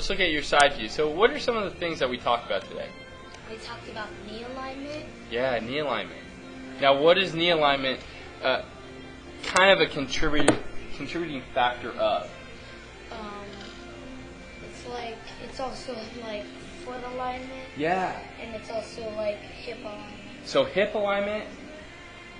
let's look at your side view. So what are some of the things that we talked about today? We talked about knee alignment. Yeah, knee alignment. Now, what is knee alignment kind of a contributing factor of? It's also like foot alignment. Yeah. And it's also like hip alignment. So hip alignment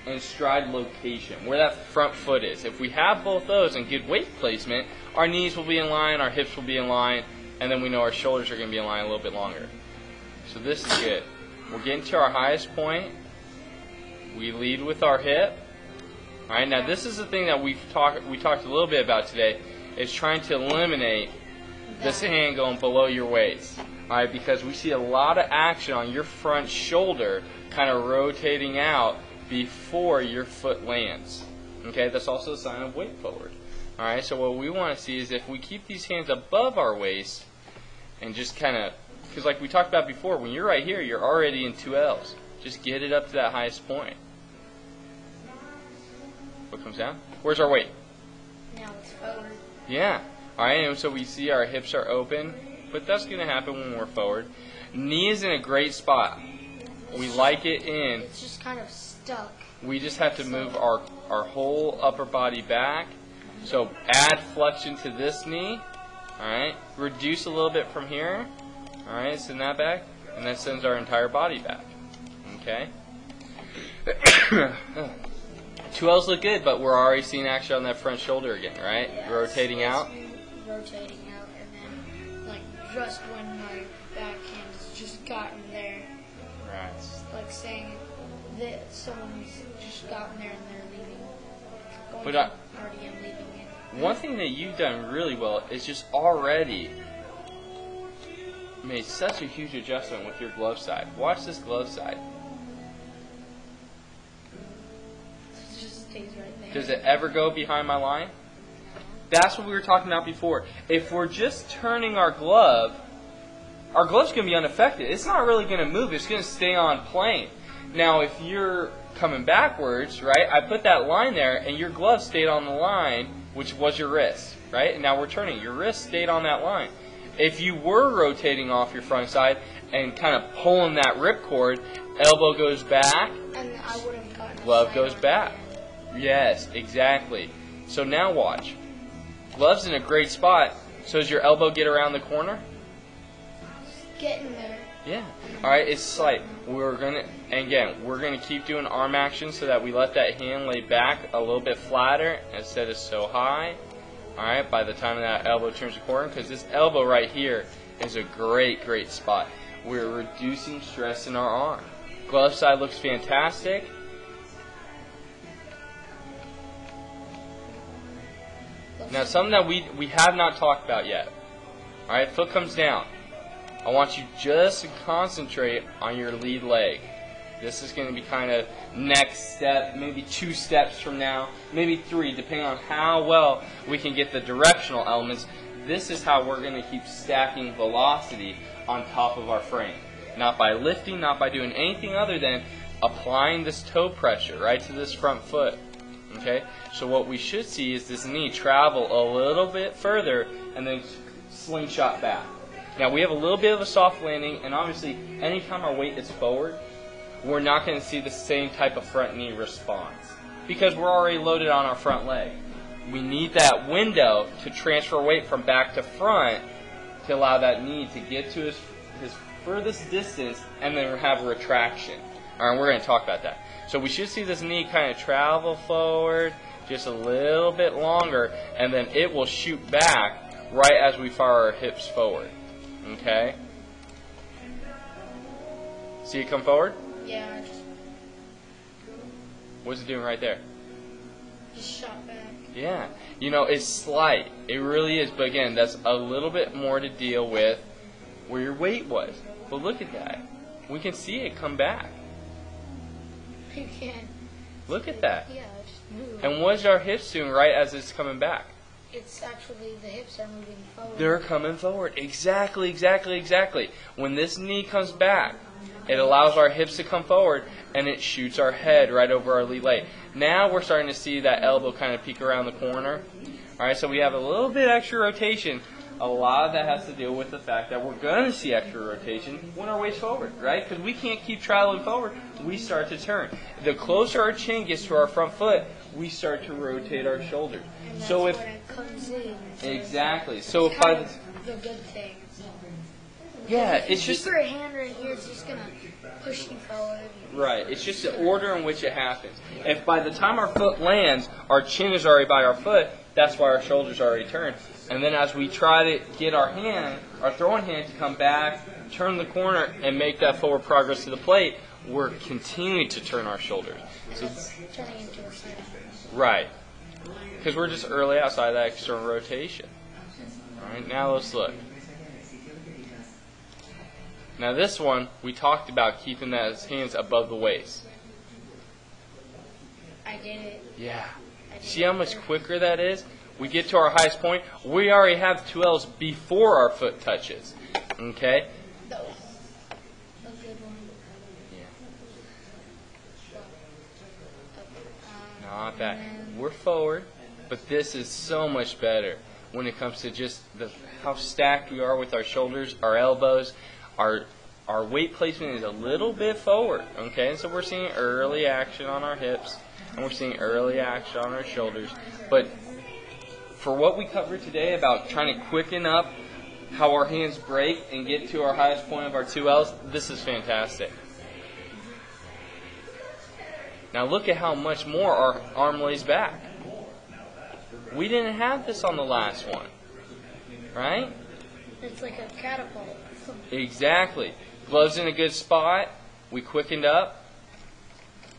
and stride location, where that front foot is. If we have both those and good weight placement, our knees will be in line, our hips will be in line, and then we know our shoulders are going to be in line a little bit longer. So this is good. We're getting to our highest point. We lead with our hip. All right. Now this is the thing that we talked a little bit about today, is trying to eliminate this hand going below your waist. All right, because we see a lot of action on your front shoulder kind of rotating out before your foot lands. Okay, that's also a sign of weight forward. All right, so what we want to see is if we keep these hands above our waist and just kind of, because like we talked about before, when you're right here, you're already in 2Ls. Just get it up to that highest point. What comes down? Where's our weight? Now it's forward. Yeah. All right, and so we see our hips are open, but that's going to happen when we're forward. Knee is in a great spot. We like it in. It's just kind of stuck. We just have to move our whole upper body back. So add flexion to this knee. All right. Reduce a little bit from here. All right. Send that back, and that sends our entire body back. Okay. 2Ls look good, but we're already seeing action on that front shoulder again, right? Yeah, rotating out. Rotating out, and then like just when my backhand has just gotten there. Right. It's like saying that someone's just gotten there and they're leaving. But Already am leaving it. One thing that you've done really well is just already made such a huge adjustment with your glove side. Watch this glove side. It just stays right there. Does it ever go behind my line? That's what we were talking about before. If we're just turning our glove's going to be unaffected. It's not really going to move. It's going to stay on plane. Now, if you're coming backwards, right, I put that line there, and your glove stayed on the line, which was your wrist, right? And now we're turning. Your wrist stayed on that line. If you were rotating off your front side and kind of pulling that ripcord, elbow goes back, And I would have gotten glove goes back. Yes, exactly. So now watch. Glove's in a great spot. So does your elbow get around the corner? Getting there. Yeah. All right. It's slight. We're gonna keep doing arm action so that we let that hand lay back a little bit flatter instead of so high. All right. By the time that elbow turns the corner, because this elbow right here is a great spot. We're reducing stress in our arm. Glove side looks fantastic. Now, something that we have not talked about yet. All right, foot comes down. I want you just to concentrate on your lead leg. This is going to be kind of next step, maybe 2 steps from now, maybe 3, depending on how well we can get the directional elements. This is how we're going to keep stacking velocity on top of our frame. Not by lifting, not by doing anything other than applying this toe pressure right to this front foot. Okay, so what we should see is this knee travel a little bit further and then slingshot back. Now we have a little bit of a soft landing, and obviously anytime our weight is forward, we're not going to see the same type of front knee response because we're already loaded on our front leg. We need that window to transfer weight from back to front to allow that knee to get to his furthest distance and then have a retraction. All right, we're going to talk about that. So we should see this knee kind of travel forward just a little bit longer, and then it will shoot back right as we fire our hips forward. Okay? See it come forward? Yeah, What's it doing right there? just shot back. Yeah. You know, it's slight. It really is. But again, that's a little bit more to deal with where your weight was. But look at that. We can see it come back. You can. Look at that. Yeah, it just move. And what's our hips doing right as it's coming back? It's actually the hips are moving forward. They're coming forward. Exactly. When this knee comes back, it allows our hips to come forward, and it shoots our head right over our lead leg. Now we're starting to see that elbow kind of peek around the corner. All right, so we have a little bit extra rotation. a lot of that has to deal with the fact that we're going to see extra rotation when our weight's forward, right? Because we can't keep traveling forward. We start to turn. The closer our chin gets to our front foot, we start to rotate our shoulders. And that's So if when it comes in. exactly, so if It's by kind the of the good thing. yeah, If you it's just keep your hand right here, it's just gonna push you forward. right. It's just the order in which it happens. If by the time our foot lands, our chin is already by our foot, that's why our shoulders are already turned. And then as we try to get our throwing hand to come back, turn the corner, and make that forward progress to the plate, we're continuing to turn our shoulders. And So, it's turning into a side. right. Because we're just early outside that external rotation. All right, now let's look. Now this one, we talked about keeping those hands above the waist. I did it. Yeah. I did See how much it. quicker that is? We get to our highest point. We already have 2 L's before our foot touches. Okay? That was a good one. Yeah. Not bad. We're forward, but this is so much better when it comes to just how stacked we are with our shoulders, our elbows. Our weight placement is a little bit forward, okay? And so we're seeing early action on our hips, and we're seeing early action on our shoulders. But for what we covered today about trying to quicken up how our hands break and get to our highest point of our 2 L's, this is fantastic. Now look at how much more our arm lays back. We didn't have this on the last one, right? It's like a catapult. Exactly. Gloves in a good spot. We quickened up.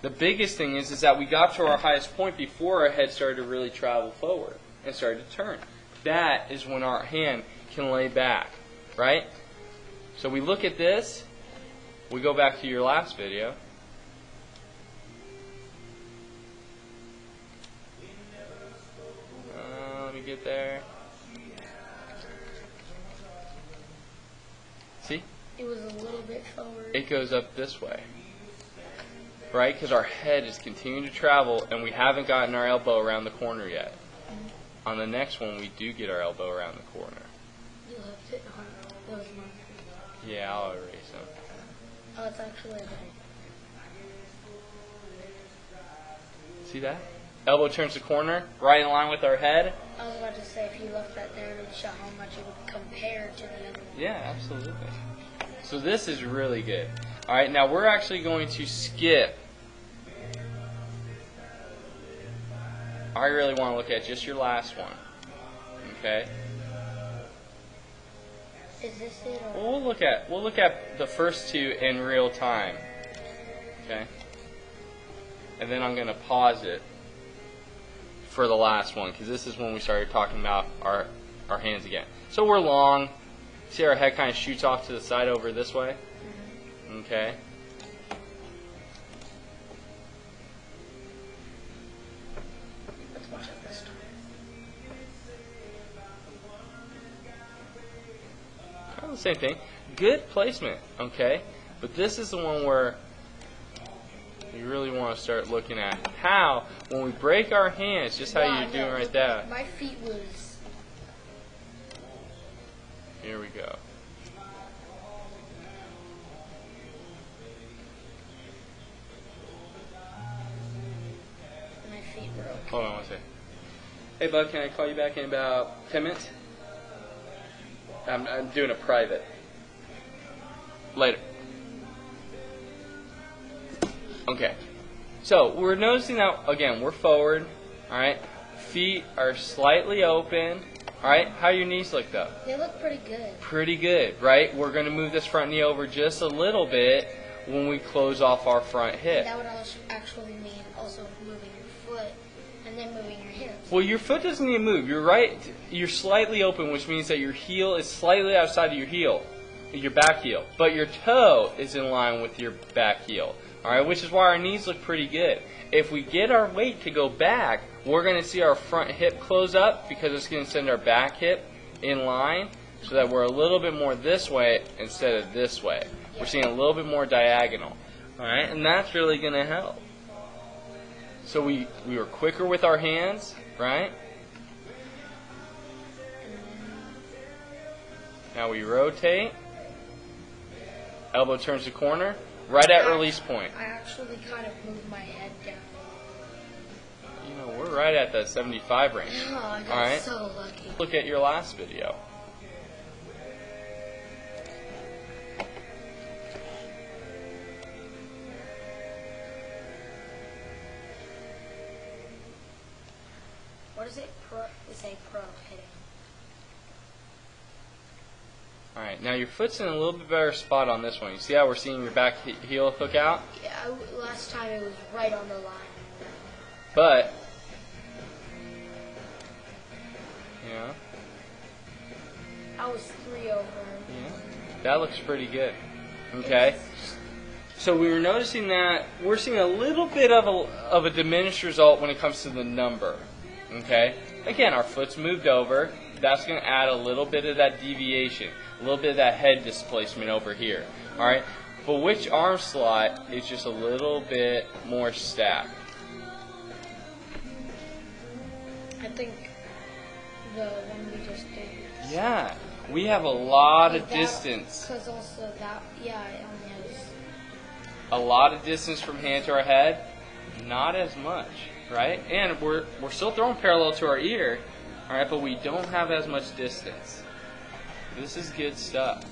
The biggest thing is that we got to our highest point before our head started to really travel forward and started to turn. That is when our hand can lay back, right? So we look at this. We go back to your last video. Let me get there. See? It was a little bit forward. It goes up this way, right? Because our head is continuing to travel, and we haven't gotten our elbow around the corner yet. On the next one, we do get our elbow around the corner. You left it hard. That was mine. Yeah, I'll erase them. Oh, it's actually right. See that? Elbow turns the corner, right in line with our head. I was about to say, if you left that there, it would show how much it would compare to the other one. Yeah, absolutely. So this is really good. All right, now we're actually going to skip. I really want to look at just your last one. Okay? Is this it? Or? We'll look at the first 2 in real time. Okay? And then I'm going to pause it for the last one, because this is when we started talking about our hands again. So we're long. See our head kind of shoots off to the side over this way? Okay. Let's watch it this time. Kind of the same thing. Good placement, okay? But this is the one where you really want to start looking at how, when we break our hands, just how Wow, you're doing no, right there. My feet was... Here we go. My feet were okay. Hold on one second. Hey, bud, can I call you back in about 10 minutes? I'm doing a private. Later. Okay. So, we're noticing that, again, we're forward. Alright? Feet are slightly open. Alright? How your knees look, though? They look pretty good. Pretty good, right? We're going to move this front knee over just a little bit when we close off our front hip. That would also actually mean also moving your foot and then moving your hips. Well, your foot doesn't need to move. You're right. You're slightly open, which means that your heel is slightly outside of your heel, your back heel. But your toe is in line with your back heel. All right, which is why our knees look pretty good. If we get our weight to go back, we're going to see our front hip close up because it's going to send our back hip in line so that we're a little bit more this way instead of this way. We're seeing a little bit more diagonal. All right, and that's really going to help. So we were quicker with our hands, right? Now we rotate. Elbow turns the corner. Right at release point. I actually kind of moved my head down. You know, we're right at that 75 range. Oh, I got Alright. so lucky. Look at your last video. What is it? Pro? It's a pro hitting. Alright, now your foot's in a little bit better spot on this one. You see how we're seeing your back heel hook out? Yeah, last time it was right on the line. But, you know, I was 3 over. yeah, that looks pretty good. Okay? So we were noticing that we're seeing a little bit of a diminished result when it comes to the number. Okay? Again, our foot's moved over. That's going to add a little bit of that deviation, a little bit of that head displacement over here. Alright? But which arm slot is just a little bit more stacked? I think the one we just did. Yeah. We have a lot of distance. Because also that, yeah, it only has. A lot of distance from hand to our head, not as much, right? And we're still throwing parallel to our ear, all right, but we don't have as much distance. This is good stuff.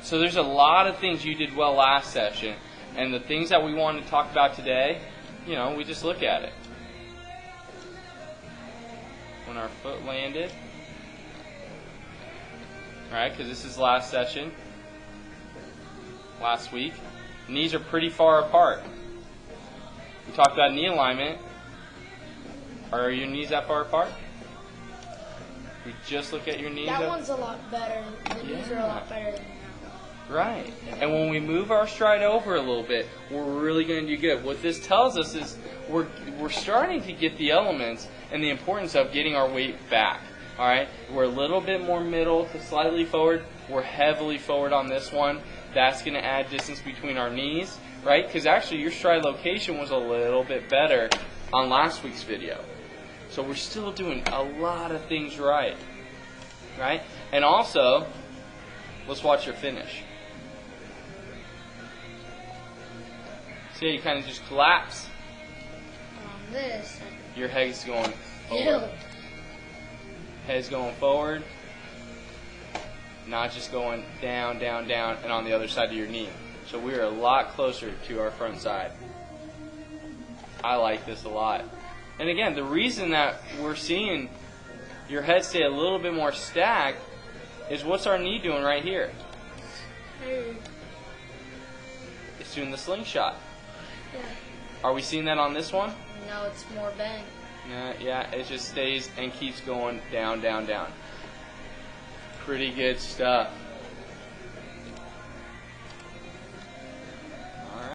So there's a lot of things you did well last session, and the things that we wanted to talk about today, you know, we just look at it. When our foot landed, all right, because this is last session. Last week. Knees are pretty far apart. We talked about knee alignment. Are your knees that far apart? We just look at your knees. That one's a lot better. The knees are a lot better than that. Right. And when we move our stride over a little bit, we're really going to do good. What this tells us is we're starting to get the elements and the importance of getting our weight back. All right? We're a little bit more middle to slightly forward. We're heavily forward on this one. That's going to add distance between our knees, right? Because actually your stride location was a little bit better on last week's video. So we're still doing a lot of things right, right? And also, let's watch your finish. See how you kind of just collapse? On this. Your head's going Ew. forward. Head's going forward. Not just going down, down, down, and on the other side of your knee. So we're a lot closer to our front side. I like this a lot. And again, the reason that we're seeing your head stay a little bit more stacked is what's our knee doing right here? Hey. It's doing the slingshot. Yeah. Are we seeing that on this one? No, it's more bent. Yeah, it just stays and keeps going down, down, down. Pretty good stuff.